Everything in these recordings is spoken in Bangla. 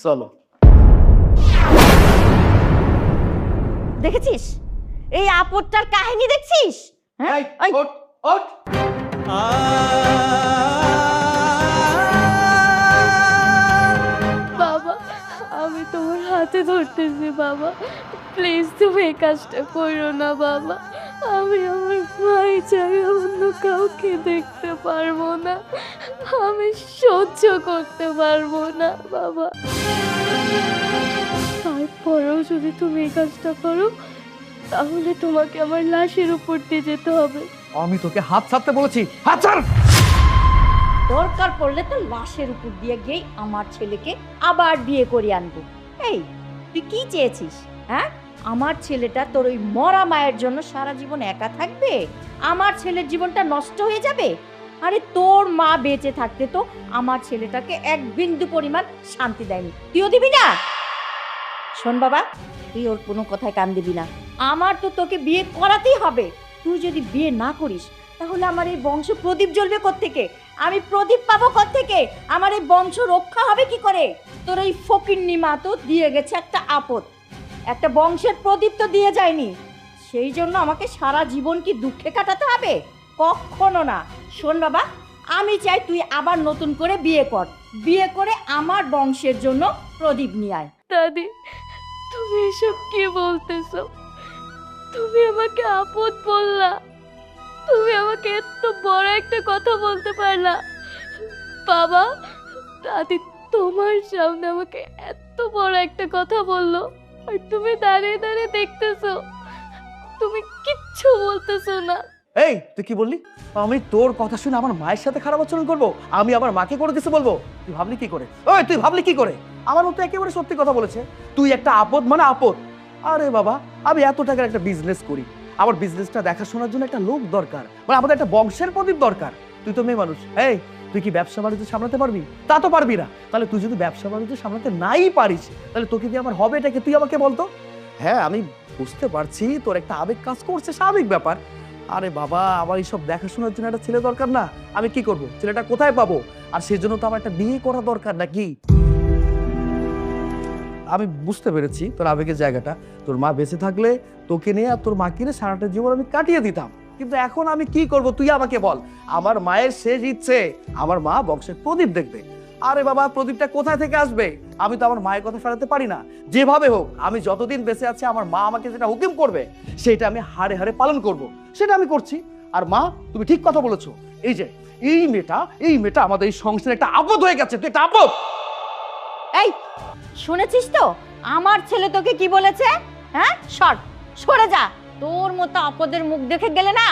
চলো। দেখেছিস এই আপদটার কাহিনী দেখছিস? হ্যাঁ এই, ওঠ, ওঠ। বাবা, আমি তোমার হাতে ধরতেছি বাবা, প্লিজ তুমি এই কাজটা করো না বাবা। আমি আমার ভাই ছাড়া অন্য কাউকে দেখতে পারবো না, আমি সহ্য করতে পারবো না বাবা। তারপরেও যদি তুমি এই কাজটা করো তাহলে তোমাকে আমার লাশের উপর দিয়ে যেতে হবে। আমি তোকে হাত ছাড়তে বলেছি, হাত ছাড়। দরকার পড়লে তো লাশের উপর দিয়ে গিয়ে আমার ছেলেকে আবার বিয়ে করে আনবো। এই তুই কি চেয়েছিস? হ্যাঁ, আমার ছেলেটা তোর ওই মরা মায়ের জন্য সারা জীবন একা থাকবে? আমার ছেলের জীবনটা নষ্ট হয়ে যাবে? আরে তোর মা বেঁচে থাকতে তো আমার ছেলেটাকে এক বিন্দু পরিমাণ শান্তি দেয়নি, তুইও দিবি না? শোন বাবা, তুই ওর কোনো কথায় কান দিবি না। আমার তো তোকে বিয়ে করাতেই হবে। তুই যদি বিয়ে না করিস তাহলে আমার এই বংশ প্রদীপ জ্বলবে কোত্থেকে? আমি প্রদীপ পাবো কোত্থেকে? আমার এই বংশ রক্ষা হবে কি করে? তোর এই ফকিন্নি মা তো দিয়ে গেছে একটা আপদ, একটা বংশের প্রদীপ তো দিয়ে যায়নি। সেই জন্য আমাকে সারা জীবন কি দুঃখে কাটাতে হবে? কখনো না। শোন বাবা, আমি চাই তুই আবার নতুন করে বিয়ে কর, বিয়ে করে আমার বংশের জন্য প্রদীপ নিয়ে আয়। দাদি, তুমি এসব কি বলতেছো? তুমি আমাকে আপদ বললা, তুমি আমাকে এত বড় একটা কথা বলতে পারলা? বাবা, দাদি তোমার সামনে আমাকে এত বড় একটা কথা বললো আর তুমি দাঁড়িয়ে দাঁড়িয়ে দেখতেছো, তুমি কিচ্ছু বলতেছো না। এই তুই কি বললি? আমি তোর কথা শুনে আমার মায়ের সাথে খারাপ আচরণ করবো? আমি আমার মাকে করে কিছু বলবো? তুই ভাবলি কি করে? ওই তুই ভাবলি কি করে? আমার মতো একেবারে সত্যি কথা বলেছে। তুই একটা আপদ মানে আপদ। আরে বাবা, আমি এত টাকার একটা বিজনেস করি, আমার বিজনেসটা দেখাশোনার জন্য একটা লোক দরকার, মানে আমাদের একটা বংশের প্রদীপ দরকার। তুই তো মেয়ে মানুষ, এই তুই কি ব্যবসা বাণিজ্য সামলাতে পারবি? তা তো পারবি না। তাহলে তুই যদি ব্যবসা বাণিজ্য সামলাতে নাই পারিস তাহলে তোকে দিয়ে আমার হবে এটাকে? তুই আমাকে বলতো। হ্যাঁ আমি বুঝতে পারছি তোর একটা আবেগ কাজ করছে, স্বাভাবিক ব্যাপার। আরে বাবা, আমার এইসব দেখাশোনার জন্য একটা ছেলে দরকার না? আমি কি করব? ছেলেটা কোথায় পাবো? আর সেই জন্য তো আমার একটা বিয়ে করা দরকার নাকি? আমি বুঝতে পেরেছি তোর আবেগের জায়গাটা। তোর মা বেঁচে থাকলে তোকে নিয়ে আর তোর মাকে নিয়ে সারাটা জীবন আমি কাটিয়ে দিতাম, কিন্তু এখন আমি কি করব তুই আমাকে বল। আমার মায়ের শেষ ইচ্ছে আমার মা বংশের প্রদীপ দেখবে। আরে বাবা, প্রদীপটা কোথায় থেকে আসবে? আমি তো আমার মায়ের কথা ফেরাতে পারি না। যেভাবে হোক আমি যতদিন বেঁচে আছি আমার মা আমাকে যেটা হুকুম করবে সেটা আমি হাড়ে হাড়ে পালন করব, সেটা আমি করছি। আর মা, তুমি ঠিক কথা বলেছো। এই যে এই মেয়েটা আমাদের এই সংসারে একটা আপদ হয়ে গেছে। তুই একটা আপদ। এই শুনেছিস তো আমার ছেলে তোকে কি বলেছে? হ্যাঁ, সরে যা। তোর মতো আপদের মুখ দেখে গেলে না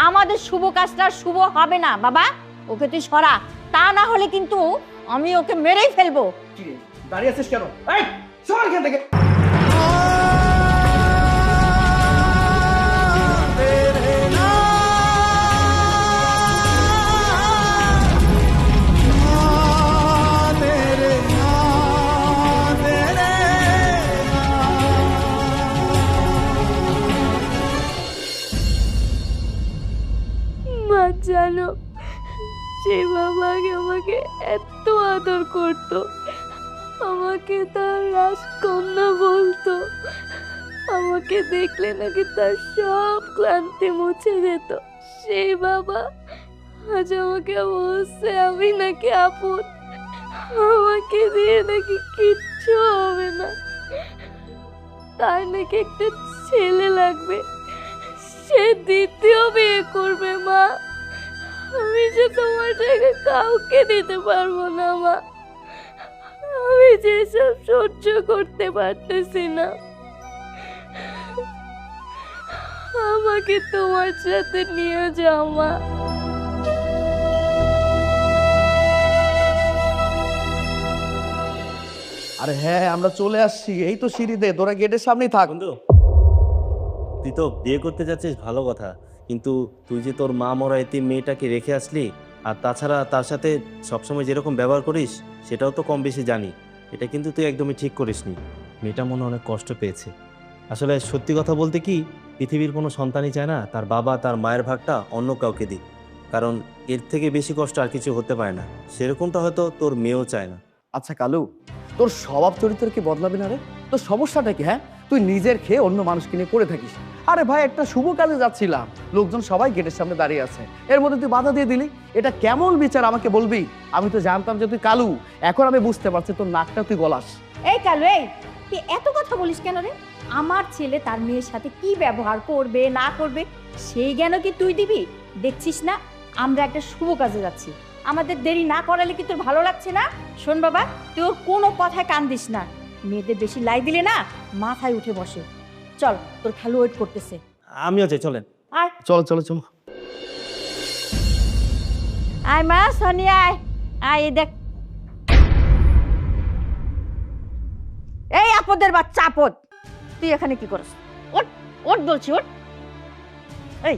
আমাদের শুভ কাজটা শুভ হবে না বাবা। ওকে তুই সরা, তা না হলে কিন্তু আমি ওকে মেরেই ফেলবো। কি রে, দাঁড়িয়ে আছিস কেন? এই সর এখান থেকে। মা জানো, সেই বাবা আগে আমাকে এত আদর করতো, আমাকে তার রাজকন্যা বলতো, আমাকে দেখলে নাকি তার সব ক্লান্তি মুছে যেত। সেই বাবা আজ আমাকে বলছে আমি নাকি আপদ, আমাকে দিয়ে নাকি কিচ্ছু হবে না, তার নাকি একটা ছেলে লাগবে, সে দ্বিতীয় বিয়ে করবে। মা, আমি যে তোমার জায়গায় কাউকে দিতে পারবো না মা, আমি যেসব সহ্য করতে পারতেছি না, আমাকে তোমার সাথে নিয়ে যাও মা। আরে হ্যাঁ, আমরা চলে আসছি, এই তো সিঁড়িতে, তোরা গেটের সামনেই থাক। বন্ধু, তুই তো বিয়ে করতে যাচ্ছিস ভালো কথা, কিন্তু তুই যে তোর মা মরা এতিম মেয়েটাকে রেখে আসলি, আর তাছাড়া তার সাথে সবসময় যেরকম ব্যবহার করিস সেটাও তো কম বেশি জানি। এটা কিন্তু তুই একদমই ঠিক করিসনি। মেয়েটা মনে অনেক কষ্ট পেয়েছে। আসলে সত্যি কথা বলতে কি, পৃথিবীর কোনো সন্তানই চায় না তার বাবা তার মায়ের ভাগটা অন্য কাউকে দিক, কারণ এর থেকে বেশি কষ্ট আর কিছু হতে পারে না। সেরকমটা হয়তো তোর মেয়েও চায় না। আচ্ছা কালু, তোর স্বভাব চরিত্র কি বদলাবে না রে? তোর সমস্যাটা কি? হ্যাঁ, তুই নিজের খেয়ে অন্য মানুষকে নিয়ে পড়ে থাকিস। আরে ভাই, একটা শুভ কাজে যাচ্ছিলাম, লোকজন সবাই গেটের সামনে দাঁড়িয়ে আছে, এর মধ্যে তুই বাধা দিয়ে দিলি। এটা কেমন বিচার আমাকে বলবি? আমি তো জানতাম যে তুই কালু, এখন আমি বুঝতে পারছি তোর নাকটা তুই গলাস। এই কালু, এই তুই এত কথা বলিস কেন রে? আমার ছেলে তার মেয়ের সাথে কি ব্যবহার করবে না করবে সেই জ্ঞান কি তুই দিবি? দেখছিস না আমরা একটা শুভ কাজে যাচ্ছি, আমাদের দেরি না করালে কি তোর ভালো লাগছে না? শোন বাবা, তুই ওর কোনো কথায় কান দিস না। মেয়েদের বেশি লাই দিলে না মাথায় উঠে বসে। চল, তোর খালু ওয়েট করতেছে। আমিও চাই, চলেন। আয় চলো চলো চলো। আয় মা, সোনিয়া আয়। আয় এই দেখ, এই আপদের বাচ্চা আপদ, তুই এখানে কি করছ? ওঠ ওঠ বলছি, ওঠ। এই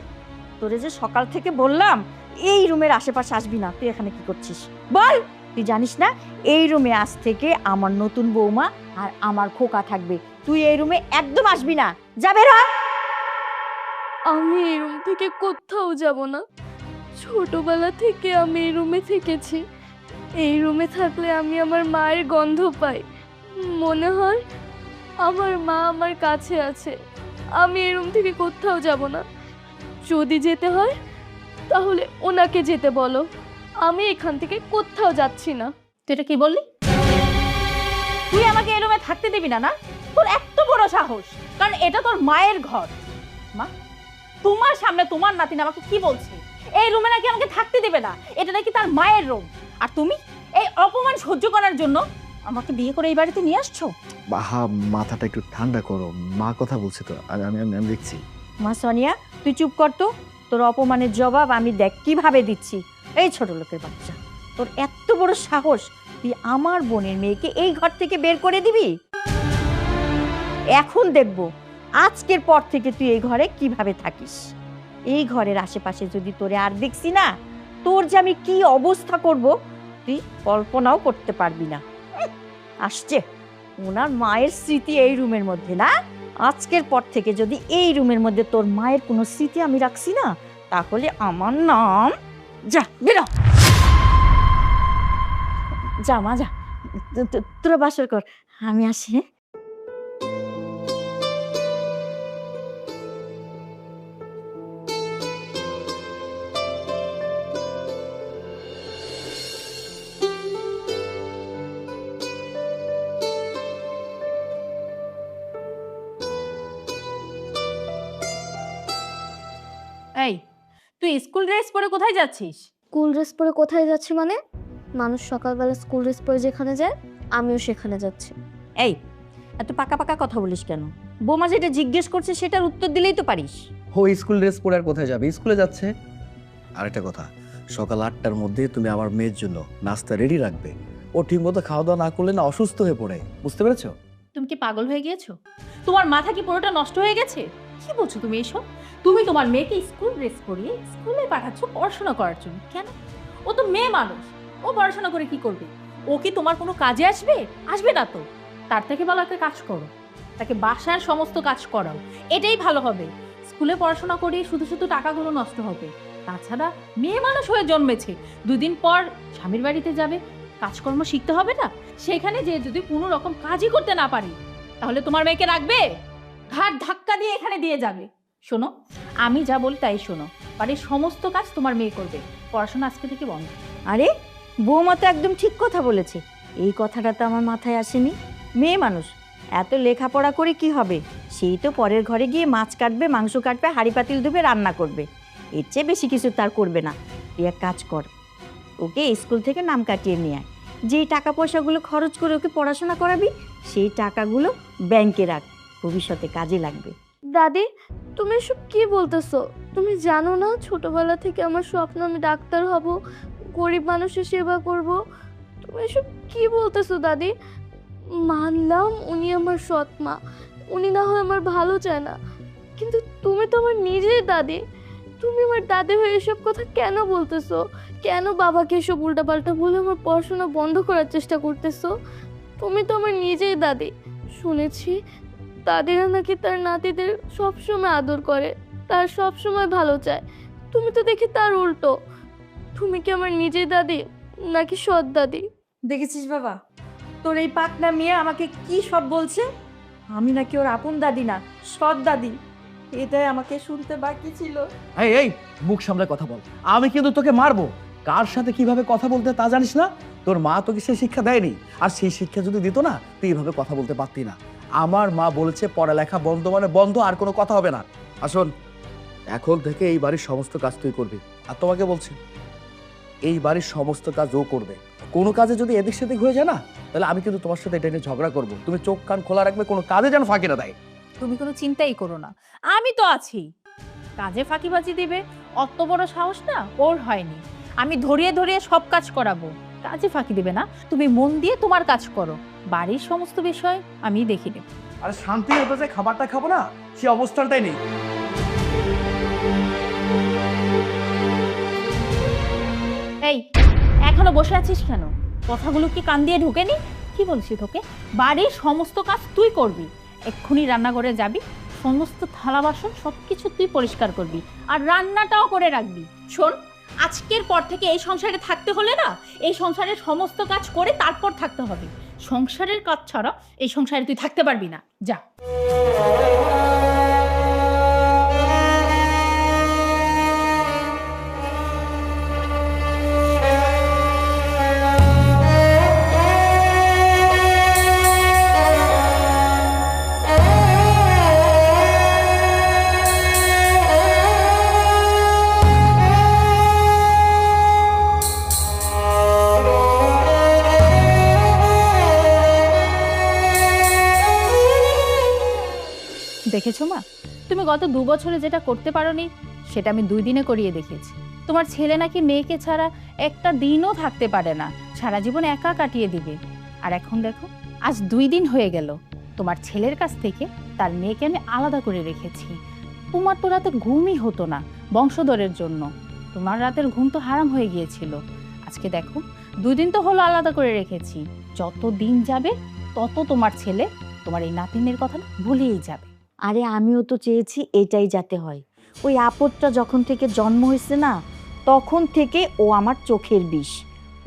তোরে যে সকাল থেকে বললাম এই রুমের আশেপাশে আসবি না, তুই এখানে কি করছিস বল? তুই জানিস না এই রুমে আজ থেকে আমার নতুন বৌমা আর আমার খোকা থাকবে, তুই এই রুমে একদম আসবি না, যাবে রা। আমি এই রুম থেকে কোথাও যাব না। ছোটবেলা থেকে আমি এই রুমে থেকেছি। এই রুমে থাকলে আমি আমার মায়ের গন্ধ পাই, মনে হয় আমার মা আমার কাছে আছে। আমি এই রুম থেকে কোথাও যাব না। যদি যেতে হয় তাহলে ওনাকে যেতে বলো, আমি এখান থেকে কোথাও যাচ্ছি না। তুই এটা কি বললি? তুই আমাকে এই রুমে থাকতে দিবি না? না, তোর এত বড় সাহস! কারণ এটা তোর মায়ের ঘর। মা, তোমার সামনে তোমার নাতিন আমাকে কি বলছে, এই রুমে নাকি আমাকে থাকতে দিবে না, এটা নাকি তার মায়ের রুম। আর তুমি এই অপমান সহ্য করার জন্য আমাকে বিয়ে করে এই বাড়িতে নিয়ে আসছো। বাহা, মাথাটা একটু ঠান্ডা করো, মা কথা বলছে তো, আমি আমি আমি দেখছি। মা সোনিয়া, তুই চুপ কর তো, তোর অপমানের জবাব আমি দেখ কিভাবে দিচ্ছি। এই ছোট লোকের বাচ্চা, তোর এত বড় সাহস, তুই আমার বোনের মেয়েকে এই ঘর থেকে বের করে দিবি? এখন দেখব আজকের পর থেকে তুই এই ঘরে কিভাবে থাকিস। এই ঘরের আশেপাশে যদি তোরে আর দেখছি না, তোর যে আমি কি অবস্থা করব তুই কল্পনাও করতে পারবি না। আসছে ওনার মায়ের স্মৃতি এই রুমের মধ্যে না, আজকের পর থেকে যদি এই রুমের মধ্যে তোর মায়ের কোনো স্মৃতি আমি রাখছি না, তাহলে আমার নাম, যা বেরো, যা মা যা, তোরা বাসর কর, আমি আসি। হ্যাঁ, এই তুই স্কুল ড্রেস পরে কোথায় যাচ্ছিস? স্কুল ড্রেস পরে কোথায় যাচ্ছি মানে? মানুষ সকালবেলা স্কুল ড্রেস পরে যেখানে যায় আমিও সেখানে যাচ্ছি। এই এত পাকা পাকা কথা বলিস কেন? বোমা যেটা জিজ্ঞেস করছে সেটার উত্তর দিলেই তো পারিস। ও স্কুল ড্রেস পরে আর কোথায় যাবে? স্কুলে যাচ্ছে। আরেকটা কথা, সকাল 8টার মধ্যে তুমি আমার মেয়ের জন্য নাস্তা রেডি রাখবে। ও ঠিকমতো খাওয়া দাওয়া না করলে না অসুস্থ হয়ে পড়ে, বুঝতে পেরেছো? তুমি কি পাগল হয়ে গিয়েছো? তোমার মাথা কি পুরোটা নষ্ট হয়ে গেছে? কি বলছো তুমি এসব? তুমি তোমার মেয়েকে স্কুল ড্রেস পরিয়ে স্কুলে পাঠাচ্ছ পড়াশোনা করার জন্য, কেন? ও তো মেয়ে মানুষ, ও পড়াশোনা করে কি করবে? ও কি তোমার কোনো কাজে আসবে? আসবে না তো। তার থেকে ভালো একটা কাজ করো, তাকে বাসার সমস্ত কাজ করাও, এটাই ভালো হবে। স্কুলে পড়াশোনা করিয়ে শুধু শুধু টাকাগুলো নষ্ট হবে। তাছাড়া মেয়ে মানুষ হয়ে জন্মেছে, 2 দিন পর স্বামীর বাড়িতে যাবে, কাজকর্ম শিখতে হবে না? সেখানে যে যদি কোনো রকম কাজই করতে না পারি, তাহলে তোমার মেয়েকে রাখবে? ঘাট ধাক্কা দিয়ে এখানে দিয়ে যাবে। শোনো, আমি যা বলি তাই শোনো, বাড়ির সমস্ত কাজ তোমার মেয়ে করবে, পড়াশোনা আজকে থেকে বন্ধ। আরে বৌমা তো একদম ঠিক কথা বলেছে, এই কথাটা তো আমার মাথায় আসেনি। মেয়ে মানুষ এত লেখাপড়া করে কি হবে? সেই তো পরের ঘরে গিয়ে মাছ কাটবে, মাংস কাটবে, হাঁড়ি পাতিল ধুবে, রান্না করবে, এর চেয়ে বেশি কিছু তার করবে না। তুই এক কাজ কর, ওকে স্কুল থেকে নাম কাটিয়ে নিয়ে আয়, যেই টাকা পয়সাগুলো খরচ করে ওকে পড়াশোনা করাবি সেই টাকাগুলো ব্যাংকে রাখ, ভবিষ্যতে কাজে লাগবে। দাদি, তুমি এসব কি বলতেছো? তুমি জানো না ছোটবেলা থেকে আমার স্বপ্ন আমি ডাক্তার হব, গরিব মানুষের সেবা করব। তুমি এসব কি বলতেছো দাদি? মানলাম উনি আমার সৎ মা, উনি না হয় আমার ভালো চায় না, কিন্তু তুমি তো আমার নিজের দাদি। তুমি আমার দাদি হয়ে এসব কথা কেন বলতেছো? কেন বাবাকে এসব উল্টাপাল্টা বলে আমার পড়াশোনা বন্ধ করার চেষ্টা করতেছো? তুমি তো আমার নিজেই দাদি। শুনেছি দাদিরা নাকি তার নাতিদের সবসময় আদর করে, তার সবসময় ভালো চায়। তুমি তো দেখি তার উল্টো। তুমি কি আমার নিজের দাদি নাকি সৎ দাদি? দেখেছিস বাবা, তোর এই পাকনা মেয়ে আমাকে কি সব বলছে, আমি নাকি ওর আপন দাদি না সৎ দাদি। এটাই আমাকে শুনতে বাকি ছিল। এই এই মুখ সামলে কথা বল, আমি কিন্তু তোকে মারবো। কার সাথে কিভাবে কথা বলতে তা জানিস না? তোর মা তোকে সেই শিক্ষা দেয়নি, আর সেই শিক্ষা যদি দিত না তুই এইভাবে কথা বলতে পারতি না। আমার মা বলেছে পড়ালেখা বন্ধ মানে বন্ধ, আর কোনো কথা হবে না। আসুন, এখন থেকে এই বাড়ির সমস্ত কাজ তুই করবি। আর তোমাকে বলছি, এই বাড়ির সমস্ত কাজ ও করবে। কোনো কাজে যদি এদিক সেদিক হয়ে যায় না, তাহলে আমি কিন্তু তোমার সাথে এটা নিয়ে ঝগড়া করবো। তুমি চোখ কান খোলা রাখবে, কোনো কাজে যেন ফাঁকি না দেয়। তুমি কোনো চিন্তাই করো না, আমি তো আছি। কাজে ফাঁকিবাজি দিবে অত বড় সাহস না ওর হয়নি। আমি ধরিয়ে ধরিয়ে সব কাজ করাবো, কাজে ফাঁকি দিবে না। তুমি মন দিয়ে তোমার কাজ করো, বাড়ির সমস্ত বিষয় আমি দেখি নেব। আর শান্তি হতে যে খাবারটা খাবো না, সে অবস্থানটাই নেই। এই এখনো বসে আছিস কেন? কথাগুলো কি কান দিয়ে ঢোকেনি? কি বলছি তোকে, বাড়ির সমস্ত কাজ তুই করবি। এক্ষুনি রান্নাঘরে যাবি, সমস্ত থালা বাসন সবকিছু তুই পরিষ্কার করবি, আর রান্নাটাও করে রাখবি। শোন, আজকের পর থেকে এই সংসারে থাকতে হলে না, এই সংসারের সমস্ত কাজ করে তারপর থাকতে হবে। সংসারের কাজ ছাড়া এই সংসারে তুই থাকতে পারবি না, যা। দেখেছো মা, তুমি গত 2 বছরে যেটা করতে পারোনি সেটা আমি 2 দিনে করিয়ে দেখিয়েছি। তোমার ছেলে নাকি মেয়েকে ছাড়া একটা দিনও থাকতে পারে না, সারা জীবন একা কাটিয়ে দিবে। আর এখন দেখো, আজ 2 দিন হয়ে গেল তোমার ছেলের কাছ থেকে তার মেয়েকে আমি আলাদা করে রেখেছি। তোমার তো রাতে ঘুমই হতো না বংশধরের জন্য, তোমার রাতের ঘুম তো হারাম হয়ে গিয়েছিল। আজকে দেখো 2 দিন তো হলো আলাদা করে রেখেছি, যত দিন যাবে তত তোমার ছেলে তোমার এই নাতিনের কথা ভুলেই যাবে। আরে আমিও তো চেয়েছি এটাই যাতে হয়। ওই আপদটা যখন থেকে জন্ম হয়েছে না, তখন থেকে ও আমার চোখের বিষ।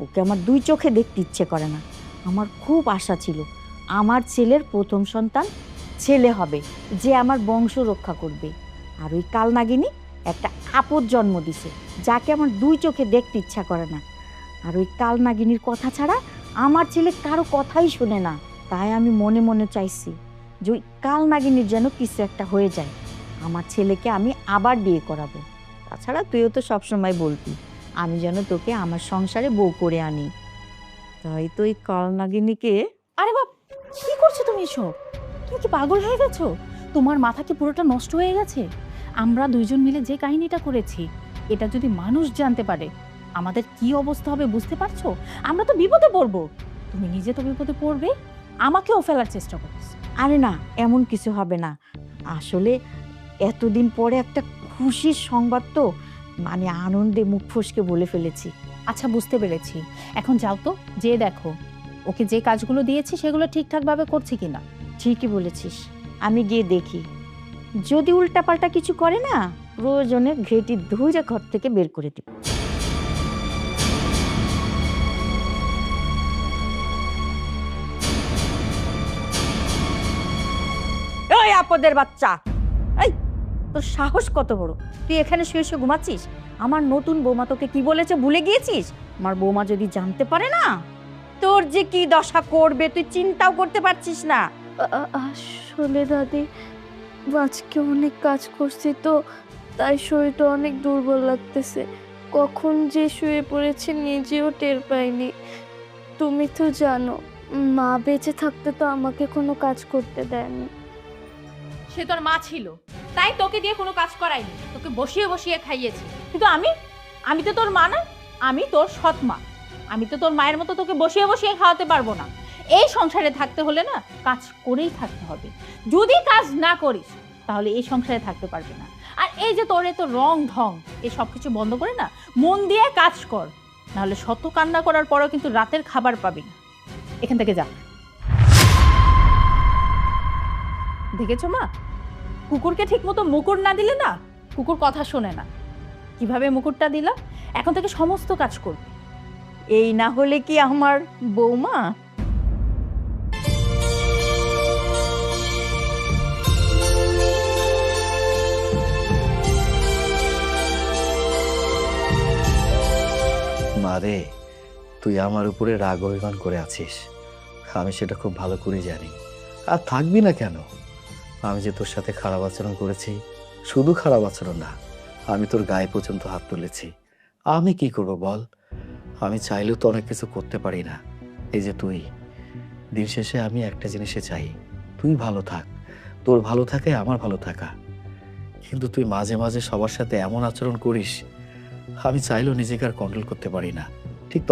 ওকে আমার 2 চোখে দেখতে ইচ্ছে করে না। আমার খুব আশা ছিল আমার ছেলের প্রথম সন্তান ছেলে হবে, যে আমার বংশ রক্ষা করবে। আর ওই কালনাগিনী একটা আপদ জন্ম দিছে, যাকে আমার 2 চোখে দেখতে ইচ্ছা করে না। আর ওই কালনাগিনীর কথা ছাড়া আমার ছেলে কারো কথাই শোনে না। তাই আমি মনে মনে চাইছি যে ওই কালনাগিনীর যেন কিছু একটা হয়ে যায়, আমার ছেলেকে আমি আবার বিয়ে করাবো। তাছাড়া তুইও তো সবসময় বলতি আমি যেন তোকে আমার সংসারে বউ করে আনি। তাই তো ওই কালনাগিনীকে। আরে বাপ, কি করছো তুমি এসব? তুমি কি পাগল হয়ে গেছো? তোমার মাথা কি পুরোটা নষ্ট হয়ে গেছে? আমরা 2 জন মিলে যে কাহিনীটা করেছি, এটা যদি মানুষ জানতে পারে আমাদের কি অবস্থা হবে বুঝতে পারছো? আমরা তো বিপদে পড়বো। তুমি নিজে তো বিপদে পড়বে, আমাকেও ফেলার চেষ্টা করছো। আরে না, এমন কিছু হবে না। আসলে এতদিন পরে একটা খুশির সংবাদ তো, মানে আনন্দে মুখ ফসকে বলে ফেলেছি। আচ্ছা, বুঝতে পেরেছি। এখন যাও তো, যে দেখো ওকে যে কাজগুলো দিয়েছি সেগুলো ঠিকঠাকভাবে করছে কিনা। ঠিকই বলেছিস, আমি গিয়ে দেখি। যদি উল্টাপাল্টা কিছু করে না, প্রয়োজনে ঘেঁটি ধুইরা ঘর থেকে বের করে দিব। ওই আপদের বাচ্চা, এই তোর সাহস কত বড়! তুই এখানে শুয়ে শুয়ে ঘুমাচ্ছিস? আমার নতুন বৌমা তোকে কি বলেছে ভুলে গিয়েছিস? আমার বৌমা যদি জানতে পারে না, তোর যে কি দশা করবে তুই চিন্তাও করতে পারছিস না। আসলে দাদি, আজকে অনেক কাজ করছি তো, তাই শরীরটা অনেক দুর্বল লাগতেছে। কখন যে শুয়ে পড়েছি নিজেও টের পাইনি। তুমি তো জানো, মা বেঁচে থাকতে তো আমাকে কোনো কাজ করতে দেয়নি। সে তোর মা ছিল, তাই তোকে দিয়ে কোনো কাজ করাইনি, তোকে বসিয়ে বসিয়ে খাইয়েছি। কিন্তু আমি তো তোর মা না, আমি তোর সৎ মা। আমি তো তোর মায়ের মতো তোকে বসিয়ে বসিয়ে খাওয়াতে পারবো না। এই সংসারে থাকতে হলে না কাজ করেই থাকতে হবে। যদি কাজ না করিস তাহলে এই সংসারে থাকতে পারবে না। আর এই যে তোর এত রং ঢং, এই সব কিছু বন্ধ করে না মন দিয়ে কাজ কর, নাহলে শত কান্না করার পরও কিন্তু রাতের খাবার পাবি না। এখান থেকে যা। দেখেছো মা, কুকুরকে ঠিক মতো মুকুর না দিলে না কুকুর কথা শোনে না। কিভাবে মুকুরটা দিলাম, এখন থেকে সমস্ত কাজ করবে। এই না হলে কি আমার বৌমা? রে, তুই আমার উপরে রাগ অভিমান করে আছিস, আমি সেটা খুব ভালো করে জানি। আর থাকবি না কেন? আমি যে তোর সাথে খারাপ আচরণ করেছি, শুধু খারাপ আচরণ না, আমি তোর গায়ে পর্যন্ত হাত তুলেছি। আমি কি করব বল? আমি চাইলেও তো অনেক কিছু করতে পারি না। এই যে তুই, দিন শেষে আমি একটা জিনিসে চাই, তুই ভালো থাক, তোর ভালো থাকে আমার ভালো থাকা। কিন্তু তুই মাঝে মাঝে সবার সাথে এমন আচরণ করিস, আমি চাইলেও নিজেকে আর কন্ট্রোল করতে পারি না। ঠিক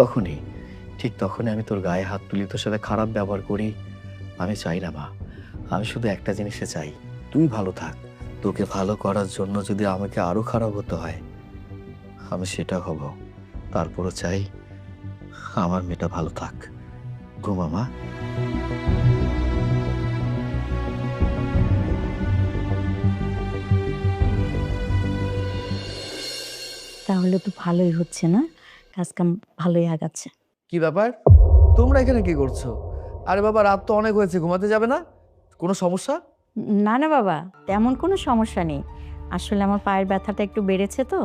তখনই আমি তোর গায়ে হাত তুলি, তোর সাথে খারাপ ব্যবহার করি। আমি চাই না মা, আমি শুধু একটা জিনিসে চাই, তুই ভালো থাক। তোকে ভালো করার জন্য যদি আমাকে আরো খারাপ হতে হয়, আমি সেটা হব। তারপরও চাই আমার মেয়েটা ভালো থাক। ঘুমা মা। তাহলে তো ভালোই হচ্ছে না, কাজকাম ভালোই আগাচ্ছে। কি ব্যাপার, তোমরা এখানে কি করছো? আরে বাবা, রাত তো অনেক হয়েছে, ঘুমাতে যাবে না? কোনো সমস্যা? না না বাবা, তেমন কোনো সমস্যা নেই। আসলে আমার পায়ের ব্যথাটা একটু বেড়েছে তো,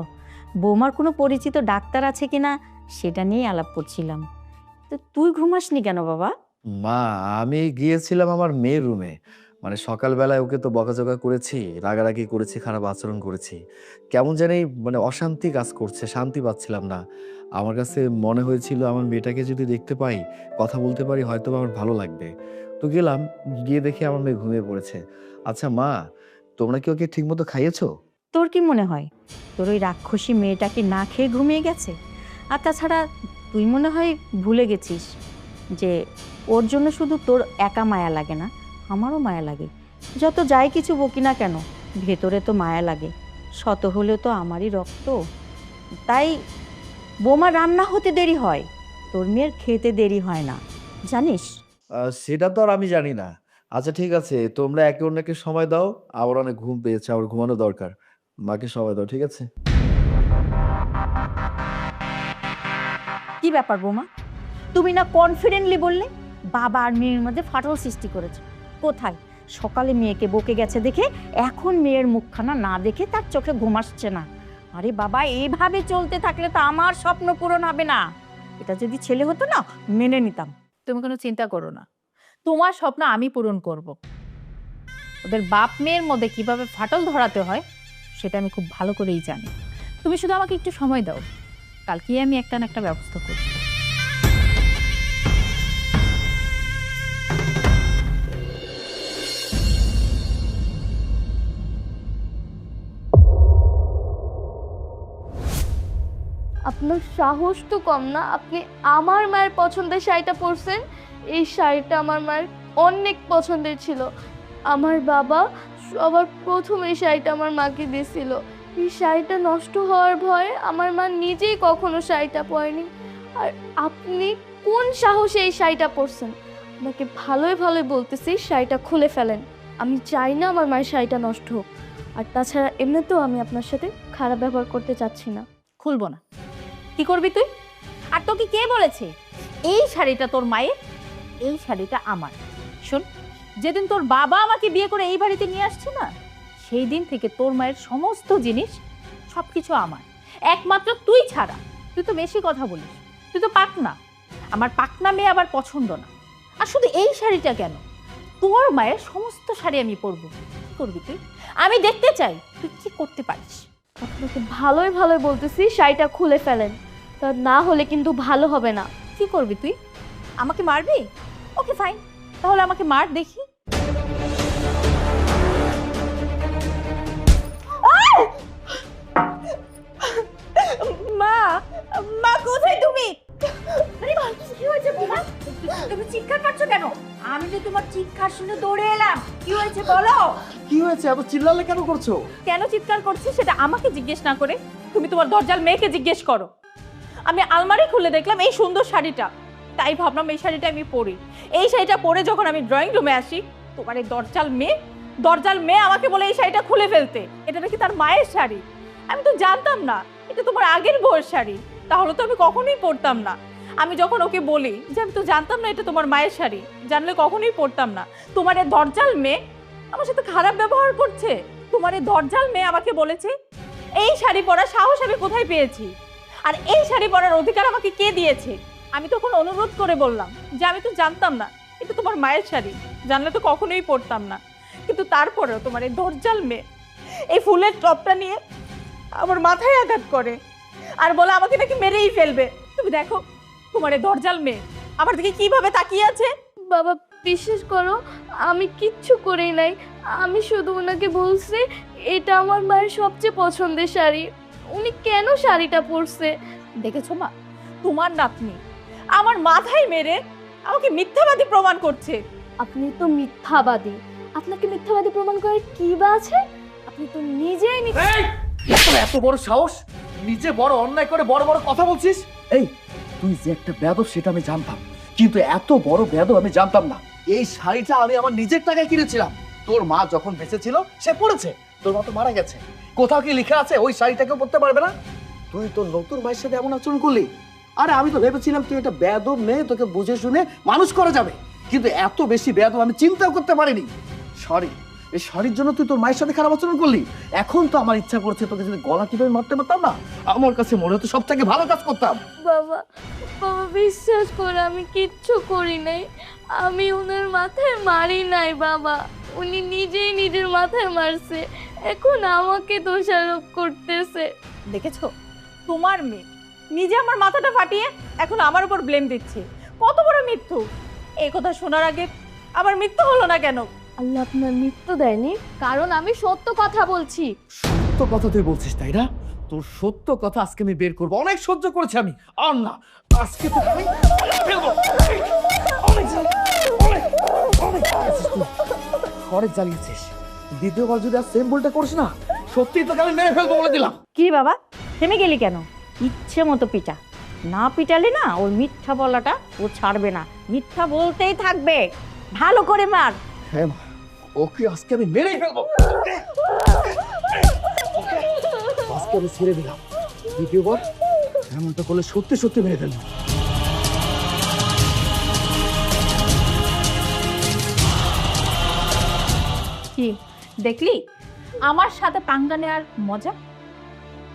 বৌমার কোনো পরিচিত ডাক্তার আছে কিনা সেটা নিয়েই আলাপ করছিলাম। তো তুই ঘুমাসনি কেন বাবা? মা, আমি গিয়েছিলাম আমার মেয়ের রুমে। মানে সকালবেলায় ওকে তো বকাঝকা করেছি, রাগারাগি করেছি, খারাপ আচরণ করেছি। কেমন জানি মানে অশান্তি কাজ করছে, শান্তি পাচ্ছিলাম না। আমার কাছে মনে হয়েছিল আমার মেয়েটাকে যদি দেখতে পাই, কথা বলতে পারি, হয়তো আমার ভালো লাগবে। তো গেলাম, গিয়ে দেখি আমার মেয়ে ঘুমিয়ে পড়েছে। আচ্ছা মা, তোমরা কি ওকে ঠিকমতো খাইয়েছো? তোর কি মনে হয় তোর ওই রাক্ষসী মেয়েটাকে না খেয়ে ঘুমিয়ে গেছে? আর তাছাড়া তুই মনে হয় ভুলে গেছিস যে ওর জন্য শুধু তোর একা মায়া লাগে না, আমারও মায়া লাগে। যত যাই কিছু বকি না কেন, ভেতরে তো মায়া লাগে। শত হলেও তো আমারই রক্ত। তাই বোমা রান্না হতে দেরি হয়, তোর মেয়ের খেতে দেরি হয় না, জানিস? সেটা তো আর আমি জানি না। আচ্ছা ঠিক আছে, তোমরা একে অন্যকে সময় দাও। আমার অনেক ঘুম পেয়েছে, আমার ঘুমানো দরকার। মাকে সময় দাও, ঠিক আছে? কি ব্যাপার বোমা, তুমি না কনফিডেন্টলি বললে বাবা আর মেয়ের মধ্যে ফাটল সৃষ্টি করেছে? কোথায়? সকালে মেয়েকে বকে গেছে দেখে এখন মেয়ের মুখখানা না দেখে তার চোখে ঘুম আসছে না। আরে বাবা, এইভাবে চলতে থাকলে তো আমার স্বপ্ন পূরণ হবে না। এটা যদি ছেলে হতো না মেনে নিতাম। তুমি কোনো চিন্তা করো না, তোমার স্বপ্ন আমি পূরণ করব। ওদের বাপ মেয়ের মধ্যে কিভাবে ফাটল ধরাতে হয় সেটা আমি খুব ভালো করেই জানি। তুমি শুধু আমাকে একটু সময় দাও, কালকেই আমি একটা না একটা ব্যবস্থা করব। আপনার সাহস তো কম না, আপনি আমার মায়ের পছন্দের শাড়িটা পরছেন। এই শাড়িটা আমার মায়ের অনেক পছন্দের ছিল। আমার বাবা সবার প্রথম এই শাড়িটা আমার মাকে দিয়েছিল। এই শাড়িটা নষ্ট হওয়ার ভয়ে আমার মা নিজেই কখনো শাড়িটা পরেনি। আর আপনি কোন সাহসে এই শাড়িটা পরছেন? আপনাকে ভালোই ভালোই বলতেছি, শাড়িটা খুলে ফেলেন। আমি চাই না আমার মায়ের শাড়িটা নষ্ট হোক। আর তাছাড়া এমনিতেও আমি আপনার সাথে খারাপ ব্যবহার করতে চাচ্ছি না। খুলবো না। কি করবি তুই? আর তোকে কে বলেছে এই শাড়িটা তোর মায়ের, এই শাড়িটা আমার? শোন, যেদিন তোর বাবা আমাকে বিয়ে করে এই বাড়িতে নিয়ে আসছে না, সেই দিন থেকে তোর মায়ের সমস্ত জিনিস সবকিছু আমার, একমাত্র তুই ছাড়া। তুই তো বেশি কথা বলিস, তুই তো পাকনা। আমার পাকনা মেয়ে আবার পছন্দ না। আর শুধু এই শাড়িটা কেন, তোর মায়ের সমস্ত শাড়ি আমি পরবো। কি করবি তুই? আমি দেখতে চাই তুই কি করতে পারিস। আপনাকে ভালোই ভালোই বলতেছি, শাড়িটা খুলে ফেলেন, তা না হলে কিন্তু ভালো হবে না। কি করবি তুই? আমাকে মারবি? ওকে ফাইন, তাহলে আমাকে মার দেখি। মা, মা কোথায় তুমি? কি হয়েছে বোমা? তুমি চিৎকার করছো কেন? আমি তো তোমার চিৎকার শুনে দৌড়ে এলাম। কি হয়েছে বলো? কি হয়েছে, এত চিল্লালে কেন করছো? কেন চিৎকার করছিস সেটা আমাকে জিজ্ঞেস না করে তুমি তোমার দরজাল মেয়েকে জিজ্ঞেস করো। আমি আলমারি খুলে দেখলাম এই সুন্দর শাড়িটা, তাই ভাবলাম এই শাড়িটা আমি পরি। এই শাড়িটা পরে যখন আমি ড্রয়িং রুমে আসি, তোমার এই দরজাল মেয়ে আমাকে বলে এই শাড়িটা খুলে ফেলতে। এটা নাকি তার মায়ের শাড়ি। আমি তো জানতাম না এটা তোমার আগের বউয়ের শাড়ি, তাহলে তো আমি কখনোই পরতাম না। আমি যখন ওকে বলি যে আমি তো জানতাম না এটা তোমার মায়ের শাড়ি, জানলে কখনোই পরতাম না। তোমার এই দরজাল মেয়ে আমার সাথে খারাপ ব্যবহার করছে। তোমার এই দরজাল মেয়ে আমাকে বলেছে এই শাড়ি পরার সাহস আমি কোথায় পেয়েছি। আর এই শাড়ি পরার অধিকার আমাকে কে দিয়েছে? আমি তখন অনুরোধ করে বললাম যে আমি তো জানতাম না এটা তোমার মায়ের শাড়ি, জানলে তো কখনোই পরতাম না। কিন্তু তারপরেও তোমার এই দরজাল মেয়ে এই ফুলের টপটা নিয়ে আমার মাথায় আঘাত করে আর বলে আমাকে নাকি মেরেই ফেলবে। তুমি দেখো তোমার এই দরজাল মেয়ে আমার দিকে কিভাবে তাকিয়ে আছে। বাবা বিশ্বাস করো, আমি কিচ্ছু করি নাই। আমি শুধু ওনাকে বলছি এটা আমার মায়ের সবচেয়ে পছন্দের শাড়ি, উনি কেন শাড়িটা পরছে। দেখেছো মা, তোমার নাতনি আমার মাথায় মেরে আমাকে মিথ্যাবাদী প্রমাণ করছে। আপনি তো মিথ্যাবাদী, আপনাকে মিথ্যাবাদী প্রমাণ করার কি বা আছে? আপনি তো নিজেই তোর এত বড় সাহস, নিজে বড় অন্যায় করে বড় বড় কথা বলছিস। এই তুই যে একটা বেয়াদব সেটা আমি জানতাম, কিন্তু এত বড় বেয়াদব আমি জানতাম না। এই শাড়িটা আমি আমার নিজের টাকায় কিনেছিলাম। তোর মা যখন বেঁচে ছিল সে পড়েছে, তোর মা তো মারা গেছে। কোথাও কি লেখা আছে ওই শাড়িটাকেও পরতে পারবে না? তুই তোর নতুন মায়ের সাথে এমন আচরণ করলি। আরে আমি তো ভেবেছিলাম তুই একটা বেয়াদব মেয়ে, তোকে বুঝে শুনে মানুষ করা যাবে, কিন্তু এত বেশি বেয়াদব আমি চিন্তাও করতে পারিনি। সরি, এই শাড়ির জন্য তুই তোর মায়ের সাথে খারাপ আচরণ করলি। এখন তো আমার ইচ্ছা করছে তোকে যদি গলা টিপে মারতে পারতাম না, আমার কাছে মনে হতো সব থেকে ভালো কাজ করতাম। বাবা, বাবা বিশ্বাস করে আমি কিচ্ছু করি নাই, আমি ওনার মাথায় মারি নাই বাবা, উনি নিজেই নিজের মাথায় মারছে, এখন আমাকে দোষারোপ করতেছে। দেখেছো তোমার মেয়ে নিজে আমার মাথাটা ফাটিয়ে এখন আমার উপর ব্লেম দিচ্ছে। কত বড় মিথ্যু! এই কথা শোনার আগে আমার মৃত্যু হলো না কেন? আল্লাহ আপনার মৃত্যু দেয়নি, কারণ আমি সত্য কথা বলছি। সত্য কথা তুই বলছিস তাই না? তোর সত্য কথা আজকে আমি বের করবো। অনেক সহ্য করেছি আমি, আর না, আজকে তো আমি ফেলবো। অনেক অনেক জ্বালিয়েছিস। দ্বিতীয়বার যদি আর সেম ভুলটা করিস না, সত্যিই তোকে আমি মেরে ফেলবো বলে দিলাম। কি বাবা থেমে গেলি কেন? ইচ্ছে মতো পিটা, না পিটালে না ওর মিথ্যা বলাটা ও ছাড়বে না, মিথ্যা বলতেই থাকবে। ভালো করে মার। হ্যাঁ মা, ওকে আজকে আমি মেরেই ফেলবো। আজকে আমি ছেড়ে দিলাম, দ্বিতীয়বার এমনটা করলে সত্যি সত্যি মেরে ফেলবো। কি দেখলি আমার সাথে পাঙ্গা নেওয়ার মজা?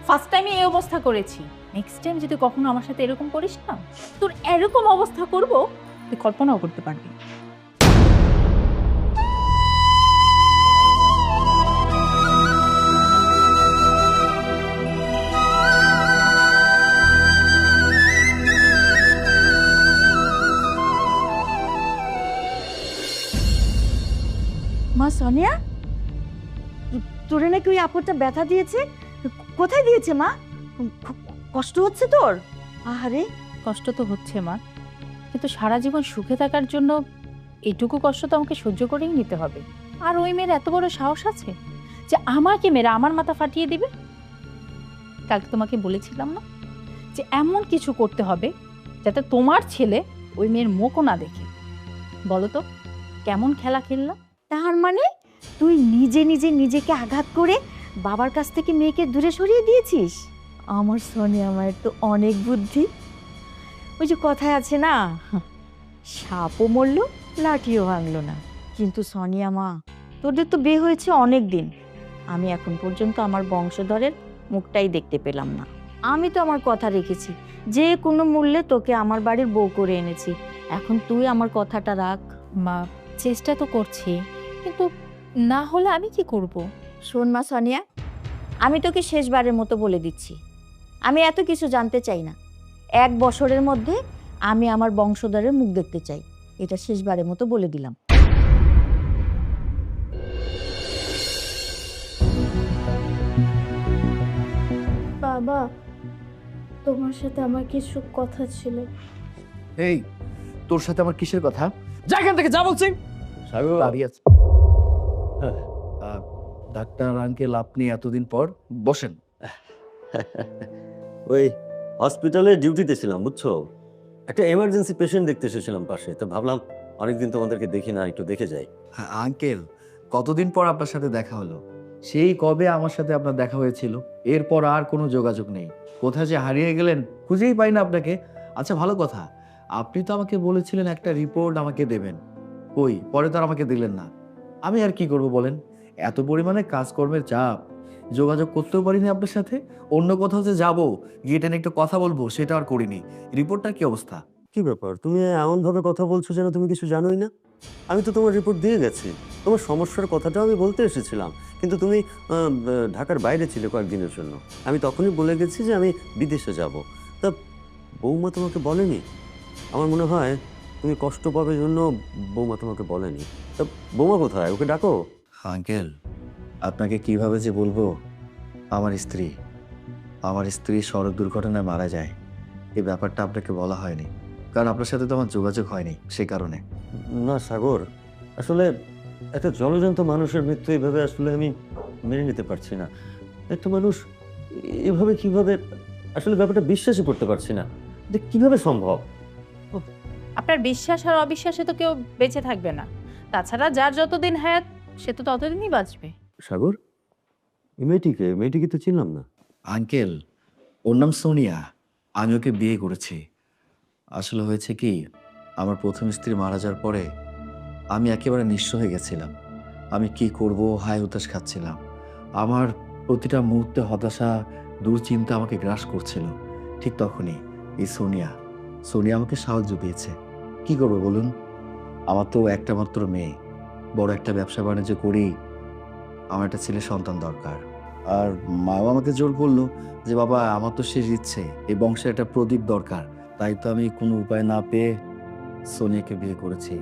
ফার্স্ট টাইমে এই অবস্থা করেছি, নেক্সট টাইম যদি কখনো আমার সাথে এরকম করিস না, তোর এরকম অবস্থা করব তুই কল্পনাও করতে পারবি না। মা সোনিয়া, তোরে নাকি ওই আপুরটা ব্যথা দিয়েছে? কোথায় দিয়েছে মা? কষ্ট হচ্ছে তোর? আহারে, কষ্ট তো হচ্ছে মা, কিন্তু সারা জীবন সুখে থাকার জন্য এইটুকু কষ্ট তো আমাকে সহ্য করেই নিতে হবে। আর ওই মেয়ের এত বড় সাহস আছে যে আমাকে মেরে আমার মাথা ফাটিয়ে দিবে। কালকে তোমাকে বলেছিলাম না যে এমন কিছু করতে হবে যাতে তোমার ছেলে ওই মেয়ের মুখও না দেখে। বলো তো কেমন খেলা খেললাম? তার মানে তুই নিজে নিজে নিজেকে আঘাত করে বাবার কাছ থেকে মেয়েকে দূরে সরিয়ে দিয়েছিস? আমার সোনিয়া মায়ের তো অনেক বুদ্ধি। ওই যে কথায় আছে না, সাপও মরলো লাঠিও ভাঙলো না। কিন্তু সোনিয়া মা, তোদের তো বিয়ে হয়েছে অনেক দিন, আমি এখন পর্যন্ত আমার বংশধরের মুখটাই দেখতে পেলাম না। আমি তো আমার কথা রেখেছি, যে কোনো মূল্যে তোকে আমার বাড়ির বউ করে এনেছি। এখন তুই আমার কথাটা রাখ। মা চেষ্টা তো করছি, কিন্তু না হলে আমি কি করব? শোন মা সোনিয়া, আমি তোকে শেষবারের মতো বলে দিচ্ছি, আমি এত কিছু জানতে চাই না। 1 বছরের মধ্যে আমি আমার বংশধরের মুখ দেখতে চাই, এটা শেষবারের মতো বলে দিলাম। বাবা, তোমার সাথে আমার কিছু কথা ছিল। এই, তোর সাথে আমার কিসের কথা? যা এখান থেকে, যা বলছি। দাঁড়িয়ে আছে। ডাক্তার আঙ্কেল, আপনি এতদিন পর বসেন। ওই হসপিটালে ডিউটিতে ছিলাম বুঝছো, একটা এমার্জেন্সি পেশেন্ট দেখতে এসেছিলাম পাশে, তো ভাবলাম অনেকদিন তোমাদেরকে দেখি না, একটু দেখে যাই। আঙ্কেল, কতদিন পর আপনার সাথে দেখা হলো? সেই কবে আমার সাথে আপনার দেখা হয়েছিল, এরপর আর কোনো যোগাযোগ নেই। কোথায় যে হারিয়ে গেলেন খুঁজেই পাই না আপনাকে। আচ্ছা ভালো কথা, আপনি তো আমাকে বলেছিলেন একটা রিপোর্ট আমাকে দেবেন, কই পরে তো আর আমাকে দিলেন না। আমি আর কি করব বলেন, এত পরিমাণে কাজকর্মের চাপ, যোগাযোগ করতেও পারিনি আপনার সাথে। অন্য কোথাও যে যাবো, গিয়ে টেনে একটু কথা বলবো, সেটা আর করিনি। রিপোর্টটার কি অবস্থা? কি ব্যাপার, তুমি এমন ভাবে কথা বলছো যেন তুমি কিছু জানোই না। আমি তো তোমার রিপোর্ট দিয়ে গেছি, তোমার সমস্যার কথাটাও আমি বলতে এসেছিলাম, কিন্তু তুমি ঢাকার বাইরে ছিলে কয়েকদিনের জন্য। আমি তখনই বলে গেছি যে আমি বিদেশে যাব। তা বৌমা তোমাকে বলেনি? আমার মনে হয় তুমি কষ্ট পাবে জন্য বৌমা তোমাকে বলেনি। তা বৌমা কোথায়, ওকে ডাকো। আঙ্কেল, আপনাকে কিভাবে যে বলবো, আমার স্ত্রী সড়ক দুর্ঘটনায় মারা যায়, এই ব্যাপারটা আপনাকে বলা হয়নি, কারণ আপনার সাথে তো আমার যোগাযোগ হয়নি সেই কারণে। না সাগর, আসলে একটা জলজন্ত মানুষের মৃত্যু এইভাবে আসলে আমি মেনে নিতে পারছি না। একটা মানুষ এভাবে কিভাবে, আসলে ব্যাপারটা বিশ্বাসই করতে পারছি না যে কিভাবে সম্ভব। আপনার বিশ্বাস আর অবিশ্বাসে তো কেউ বেঁচে থাকবে না। তাছাড়া যার যতদিন হায়াত সে তো ততদিনই বাঁচবে। সাগর, এই মেয়েটিকে তো চিনলাম না। আঙ্কেল, ওর নাম সোনিয়া, আমি ওকে বিয়ে করেছি। আসলে হয়েছে কি, আমার প্রথম স্ত্রী মারা যাওয়ার পরে আমি একেবারে নিঃস্ব হয়ে গেছিলাম। আমি কি করব, হায় হুতাশ খাচ্ছিলাম। আমার প্রতিটা মুহূর্তে হতাশা, দুশ্চিন্তা আমাকে গ্রাস করছিল। ঠিক তখনই এই সোনিয়া আমাকে সাহায্য জুগিয়েছে। কি করবো বলুন, আমার তো একটা মাত্র মেয়ে, বড় একটা ব্যবসা বাণিজ্য করি, আমার একটা ছেলে সন্তান দরকার। আর মাও আমাকে জোর করলো যে বাবা, আমার তো শেষ ইচ্ছে, এই বংশের একটা প্রদীপ দরকার। তাই তো আমি কোনো উপায় না পেয়ে সোনিয়াকে বিয়ে করেছি।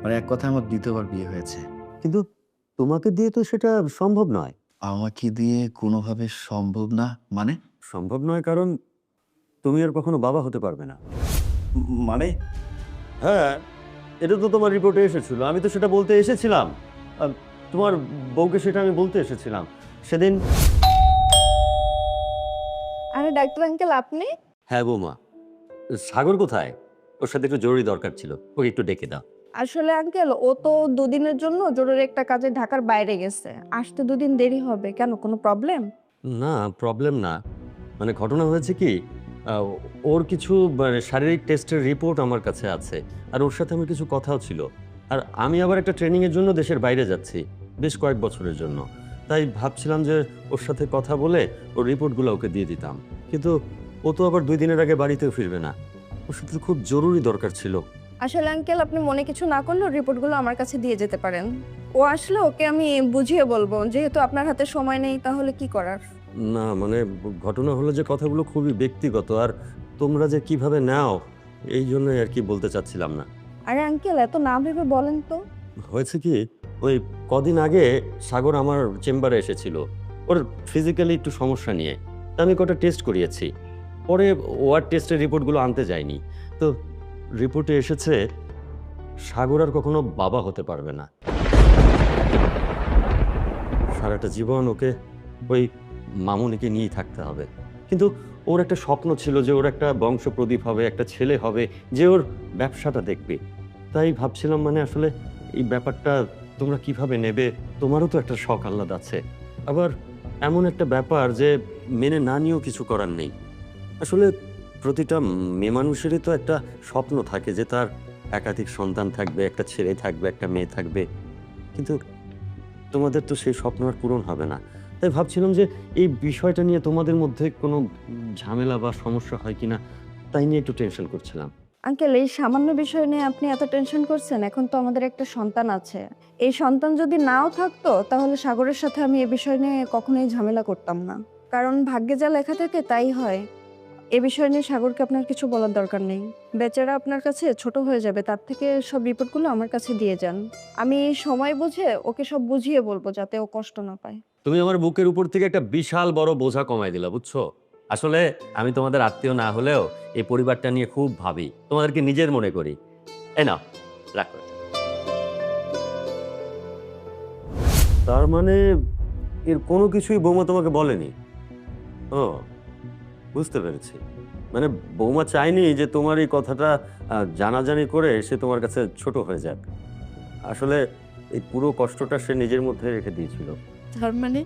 মানে এক কথা, আমার দ্বিতীয়বার বিয়ে হয়েছে। কিন্তু তোমাকে দিয়ে তো সেটা সম্ভব নয়। আমাকে দিয়ে কোনোভাবে সম্ভব না মানে? সম্ভব নয় কারণ তুমি আর কখনো বাবা হতে পারবে না। মানে হ্যাঁ, এটা তো তোমার রিপোর্টে এসেছিল, আমি তো সেটা বলতে এসেছিলাম। তোমার বউকে সেটা আমি বলতে এসেছিলাম সেদিন। আরে ডাক্তার আঙ্কেল, আপনি? হ্যাঁ বৌমা, সাগর কোথায়? ওর সাথে একটু জরুরি দরকার ছিল, ওকে একটু ডেকে দাও। আসলে আঙ্কেল, ও তো দুদিনের জন্য জরুরি একটা কাজে ঢাকার বাইরে গেছে, আসতে দুদিন দেরি হবে। কেন, কোনো প্রবলেম? না, প্রবলেম না, মানে ঘটনা হয়েছে কি, ওর কিছু মানে শারীরিক টেস্টের রিপোর্ট আমার কাছে আছে, আর ওর সাথে আমার কিছু কথাও ছিল। আর আমি আবার একটা ট্রেনিংয়ের জন্য দেশের বাইরে যাচ্ছি বেশ কয়েক বছরের জন্য। তাই ভাবছিলাম যে ওর সাথে কথা বলে ওর রিপোর্টগুলো ওকে দিয়ে দিতাম, কিন্তু ও তো আবার 2 দিনের আগে বাড়িতেও ফিরবে না। ওর সাথে তো খুব জরুরি দরকার ছিল। আসলে আঙ্কেল, আপনি মনে কিছু না করলেও রিপোর্টগুলো আমার কাছে দিয়ে যেতে পারেন। ও আসলে ওকে আমি বুঝিয়ে বলবো, যেহেতু আপনার হাতে সময় নেই, তাহলে কি করার। না মানে ঘটনা হলো যে কথাগুলো খুবই ব্যক্তিগত, আর তোমরা যে কিভাবে নাও এই জন্যই আর কি বলতে চাচ্ছিলাম না। আরে আঙ্কেল, এত না ভেবে বলেন তো। হয়েছে কি, ওই কদিন আগে সাগর আমার চেম্বারে এসেছিল ওর ফিজিক্যালি একটু সমস্যা নিয়ে। তা আমি কটা টেস্ট করিয়েছি, পরে ওয়ার টেস্টের রিপোর্টগুলো আনতে যায়নি। তো রিপোর্টে এসেছে সাগর আর কখনো বাবা হতে পারবে না। সারাটা জীবন ওকে ওই মামুনিকে নিয়েই থাকতে হবে। কিন্তু ওর একটা স্বপ্ন ছিল যে ওর একটা বংশ প্রদীপ হবে, একটা ছেলে হবে যে ওর ব্যবসাটা দেখবে। তাই ভাবছিলাম মানে আসলে এই ব্যাপারটা তোমরা কিভাবে নেবে, তোমারও তো একটা শখ আহ্লাদ আছে। আবার এমন একটা ব্যাপার যে মেনে না নিয়েও কিছু করার নেই। আসলে প্রতিটা মেয়ে মানুষেরই তো একটা স্বপ্ন থাকে যে তার একাধিক সন্তান থাকবে, একটা ছেলে থাকবে, একটা মেয়ে থাকবে, কিন্তু তোমাদের তো সেই স্বপ্ন আর পূরণ হবে না। তাই ভাবছিলাম যে এই বিষয়টা নিয়ে তোমাদের মধ্যে কোনো ঝামেলা বা সমস্যা হয় কিনা, তাই নিয়ে একটু টেনশন করছিলাম। আঙ্কেল, এই সামান্য বিষয় নিয়ে আপনি এত টেনশন করছেন? এখন তো আমাদের একটা সন্তান আছে। এই সন্তান যদি নাও থাকতো, তাহলে সাগরের সাথে আমি এই বিষয় নিয়ে কখনোই ঝামেলা করতাম না। কারণ ভাগ্যে যা লেখা থাকে তাই হয়। এ বিষয় নিয়ে সাগরকে আপনার কিছু বলার দরকার নেই। বেচারা আপনার কাছে ছোট হয়ে যাবে, তার থেকে সব রিপোর্টগুলো আমার কাছে দিয়ে যান। আমি সময় বুঝে ওকে সব বুঝিয়ে বলবো, যাতে ও কষ্ট না পায়। তুমি আমার বুকের উপর থেকে একটা বিশাল বড় বোঝা কমাই দিলা, বুঝছো? আসলে আমি তোমাদের আত্মীয় না হলেও এই পরিবারটা নিয়ে খুব ভাবি, তোমাদেরকে নিজের মনে করি। এই নাও, রাখো। তার মানে এর কোনো কিছুই বৌমা তোমাকে বলেনি? ও, বুঝতে পেরেছি। মানে বৌমা চায়নি যে তোমার এই কথাটা জানাজানি করে সে তোমার কাছে ছোট হয়ে যাক। আসলে এই পুরো কষ্টটা সে নিজের মধ্যে রেখে দিয়েছিল। তার মানে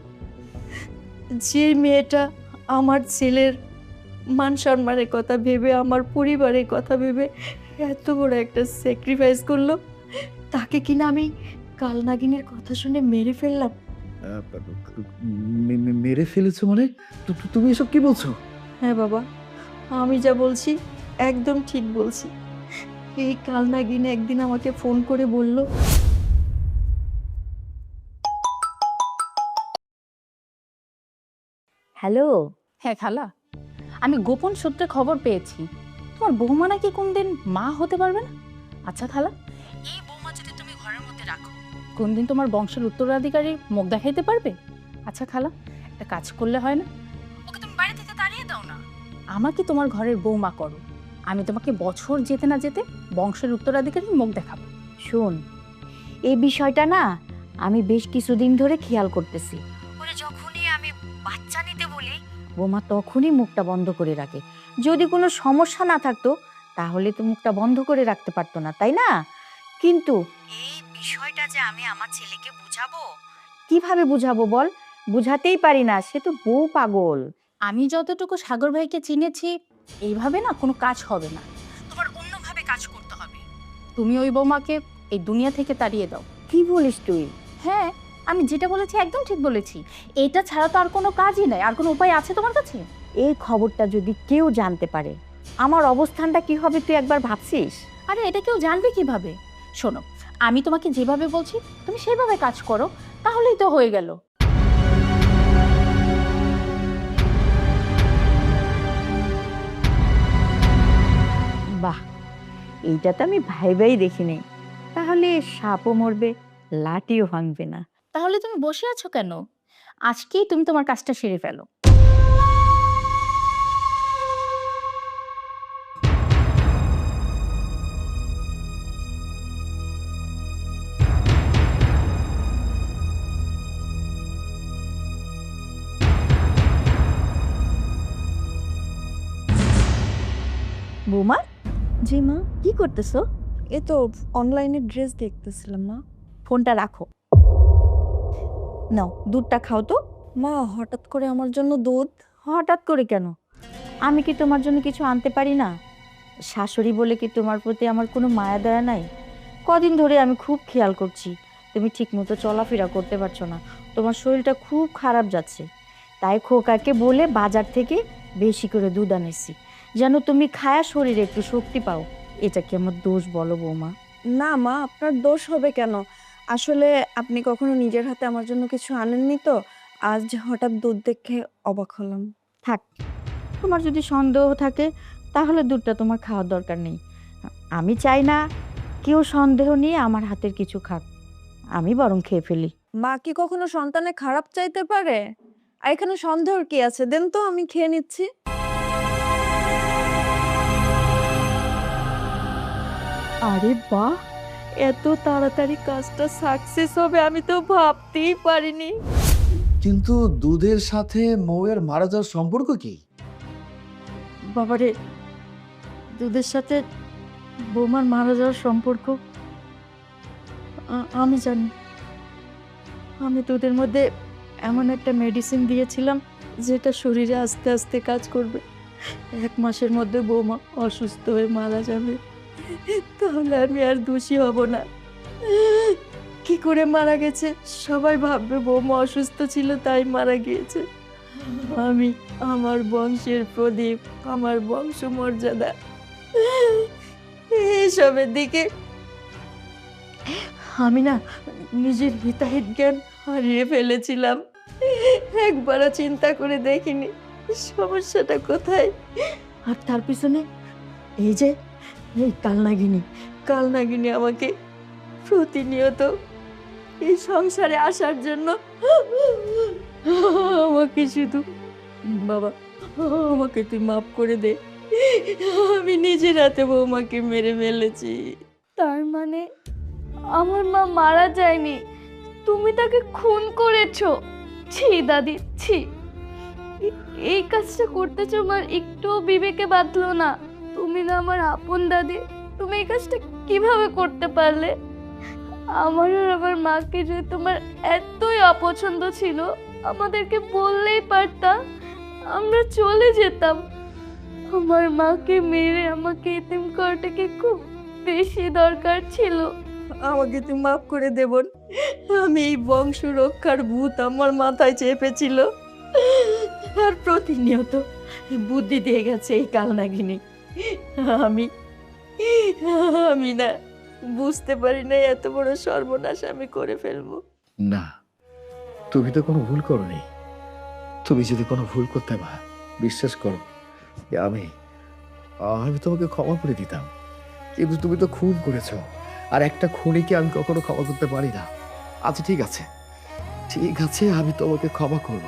যে মেয়েটা আমার ছেলের মান সম্মানের কথা ভেবে, আমার পরিবারের কথা ভেবে এত বড় একটা স্যাক্রিফাইস করলো, তাকে কিনা আমি কালনাগিনীর কথা শুনে মেরে ফেললাম। মেরে ফেলেছো মানে? তুমি এসব কি বলছো? হ্যাঁ বাবা, আমি যা বলছি একদম ঠিক বলছি। এই কাল নাগিন একদিন আমাকে ফোন করে বলল, হ্যালো। হ্যাঁ খালা, আমি গোপন সূত্রে খবর পেয়েছি তোমার বৌমা নাকি কোনদিন মা হতে পারবে না। আচ্ছা খালা, এই বৌমা যদি তুমি ঘরের মধ্যে রাখো, কোনদিন তোমার বংশের উত্তরাধিকারী মুখ দেখাইতে পারবে? আচ্ছা খালা, একটা কাজ করলে হয় না? ওকে তুমি বাড়ি থেকে তাড়িয়ে দাও না, আমাকে তোমার ঘরের বৌমা করো। আমি তোমাকে বছর যেতে না যেতে বংশের উত্তরাধিকারী মুখ দেখাবো। শোন, এই বিষয়টা না আমি বেশ কিছুদিন ধরে খেয়াল করতেছি। ওরে যখনই আমি বাচ্চা নিতে বলি, বৌমা তখনই মুখটা বন্ধ করে রাখে। যদি কোনো সমস্যা না থাকতো তাহলে তো মুখটা বন্ধ করে রাখতে পারতো না, তাই না? কিন্তু এই বিষয়টা যে আমি আমার ছেলেকে বুঝাবো, কিভাবে বুঝাবো বল? বুঝাতেই পারি না, সে তো বউ পাগল। আমি যতটুকু সাগর ভাইকে চিনেছি, এইভাবে না কোনো কাজ হবে না, তোমার অন্যভাবে কাজ করতে হবে। তুমি ওই বৌমাকে এই দুনিয়া থেকে তাড়িয়ে দাও। কি বলিস তুই? হ্যাঁ, আমি যেটা বলেছি একদম ঠিক বলেছি। এটা ছাড়া তো আর কোনো কাজই নাই। আর কোনো উপায় আছে তোমার কাছে? এই খবরটা যদি কেউ জানতে পারে আমার অবস্থানটা কি হবে তুই একবার ভাবছিস? আরে এটা কেউ জানবে কিভাবে? শোনো, আমি তোমাকে যেভাবে বলছি তুমি সেভাবে কাজ করো, তাহলেই তো হয়ে গেল। বাহ, এইটা তো আমি ভাইবাই দেখিনি। তাহলে সাপও মরবে, লাঠিও ভাঙবে না। তাহলে তুমি বসে আছো কেন? আজকেই তুমি তোমার কাজটা সেরে ফেলো। বৌমা, জি মা, কি করতেছো? এ তো অনলাইনে ড্রেস দেখতেছিলাম মা। ফোনটা রাখো, নাও দুধটা খাও তো। মা, হঠাৎ করে আমার জন্য দুধ? হঠাৎ করে কেন? আমি কি তোমার জন্য কিছু আনতে পারি না? শাশুড়ি বলে কি তোমার প্রতি আমার কোনো মায়া দয়া নাই? কদিন ধরে আমি খুব খেয়াল করছি, তুমি ঠিকমতো চলাফেরা করতে পারছো না, তোমার শরীরটা খুব খারাপ যাচ্ছে। তাই খোকাকে বলে বাজার থেকে বেশি করে দুধ আনেছি, যেন তুমি খায়া শরীরে একটু শক্তি পাও। এটা কি আমার দোষ বলো বৌমা? না মা, আপনার দোষ হবে কেন? আসলে আপনি কখনো নিজের হাতে আমার জন্য কিছু আনেননি তো, আজ হঠাৎ দুধ দেখে অবাক হলাম। থাক, তোমার যদি সন্দেহ থাকে তাহলে দুধটা তোমার খাওয়ার দরকার নেই। আমি চাই না কেউ সন্দেহ নিয়ে আমার হাতের কিছু খাক, আমি বরং খেয়ে ফেলি। মা কি কখনো সন্তানে খারাপ চাইতে পারে? আর এখানে সন্দেহর কি আছে? দেন তো, আমি খেয়ে নিচ্ছি। আরে বাহ, এত তাড়াতাড়ি কাজটা সাকসেস হবে আমি তো ভাবতেই পারিনি। কিন্তু দুধের সাথে মৌয়ের মারা যাওয়ার সম্পর্ক কি? বাবারে, দুধের সাথে বৌমার মারা যাওয়ার সম্পর্ক আমি জানি। আমি দুধের মধ্যে এমন একটা মেডিসিন দিয়েছিলাম যেটা শরীরে আস্তে আস্তে কাজ করবে। 1 মাসের মধ্যে বৌমা অসুস্থ হয়ে মারা যাবে, তাহলে আমি আর দোষী হব না। কি করে মারা গেছে সবাই ভাববে বৌমা অসুস্থ ছিল তাই মারা গিয়েছে। আমি আমার বংশের প্রদীপ, আমার বংশ মর্যাদা, এসবের দিকে আমি না নিজের হিতাহিত জ্ঞান হারিয়ে ফেলেছিলাম। একবারও চিন্তা করে দেখিনি সমস্যাটা কোথায়। আর তার পিছনে এই যে এই কালনাগিনী আমাকে প্রতিনিয়ত এই সংসারে আসার জন্য আমাকে শুধু, বাবা আমাকে তুই মাফ করে দে, আমি নিজের হাতে বৌমাকে মেরে ফেলেছি। তার মানে আমার মা মারা যায়নি, তুমি তাকে খুন করেছো? ছি দাদি, ছি। এই কাজটা করতে তোমার একটুও বিবেকে বাঁধলো না? তুমি না আমার আপন দাদি, তুমি এই কাজটা কিভাবে করতে পারলে? আমার আর আমার মাকে যদি তোমার এতই অপছন্দ ছিল, আমাদেরকে বললেই পারতা, আমরা চলে যেতাম। আমার মাকে মেরে আমাকে এতিম করাটা কি খুব বেশি দরকার ছিল? আমাকে তুই মাফ করে দে বোন। আমি এই বংশ রক্ষার ভূত আমার মাথায় চেপেছিল, আর প্রতিনিয়ত বুদ্ধি দিয়ে গেছে এই কালনাগিনী। আমি আমি না বুঝতে পারি না এত বড় সর্বনাশ আমি করে ফেলবো। না, তুমি তো কোনো ভুল করোনি। তুমি যদি কোনো ভুল করতে মা, বিশ্বাস করো যে আমি আমি তোমাকে ক্ষমা করে দিতাম, কিন্তু তুমি তো খুন করেছো, আর একটা খুনিকে আমি কখনো ক্ষমা করতে পারি না। আচ্ছা ঠিক আছে, ঠিক আছে, আমি তোমাকে ক্ষমা করব,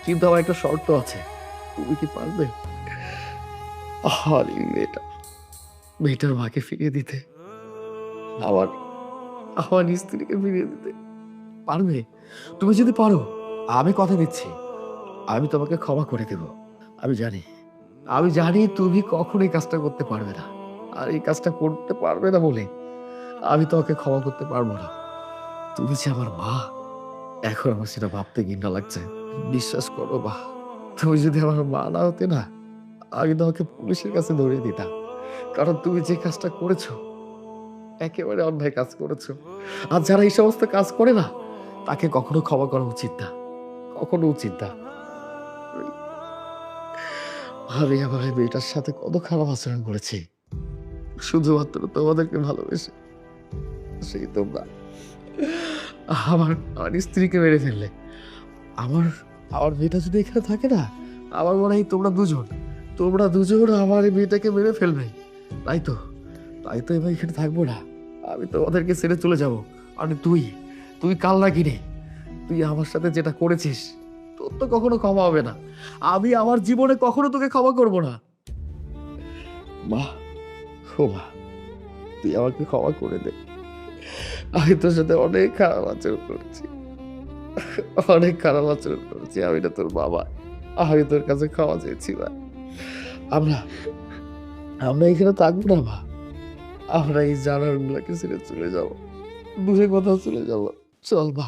কিন্তু আমার একটা শর্ত আছে। তুমি কি পারবে আরে মেয়েটার মাকে ফিরিয়ে দিতে, আমার আমার স্ত্রীকে ফিরিয়ে দিতে? পারবে? তুমি যদি পারো, আমি কথা দিচ্ছি, আমি তোমাকে ক্ষমা করে দেব। আমি জানি তুমি কখনো এই কাজটা করতে পারবে না, আর এই কাজটা করতে পারবে না বলে আমি তোমাকে ক্ষমা করতে পারবো না। তুমি যে আমার মা, এখন আমার সেটা ভাবতে ঘৃণা লাগছে। বিশ্বাস করো মা, তুমি যদি আমার মা না হতে না, আমি তোমাকে পুলিশের কাছে ধরিয়ে দিতাম। কারণ তুমি যে কাজটা করেছো একেবারে অন্যায় কাজ করেছো, আর যারা এই সমস্ত কাজ করে না তাকে কখনো ক্ষমা করা উচিত না, কখনো উচিত না। আমি আমার এই মেয়েটার সাথে কত খারাপ আচরণ করেছি শুধুমাত্র তোমাদেরকে ভালোবেসে। সেই তোমরা আমার আমার স্ত্রীকে মেরে ফেললে। আমার আমার মেয়েটা যদি এখানে থাকে না, আমার মনে হয় তোমরা দুজন আমার এই মেয়েটাকে মেরে ফেলবে। তাই তো এবার এখানে থাকবো না, আমি তোমাদেরকে ছেড়ে চলে যাবো। আর তুই কালনাগিনী, তুই আমার সাথে যেটা করেছিস তোর তো কখনো ক্ষমা হবে না। আমি আমার জীবনে কখনো তোকে ক্ষমা করব না। মা, ও মা, তুই আমাকে ক্ষমা করে দে। আমি তোর সাথে অনেক খারাপ আচরণ করেছি, আমি না তোর বাবা, আমি তোর কাছে ক্ষমা চেয়েছি। মা, আমরা এখানে থাকবো না মা, আমরা এই জানার গুলাকে ছেড়ে চলে যাবো, দূরে কোথাও চলে যাবো। চল মা।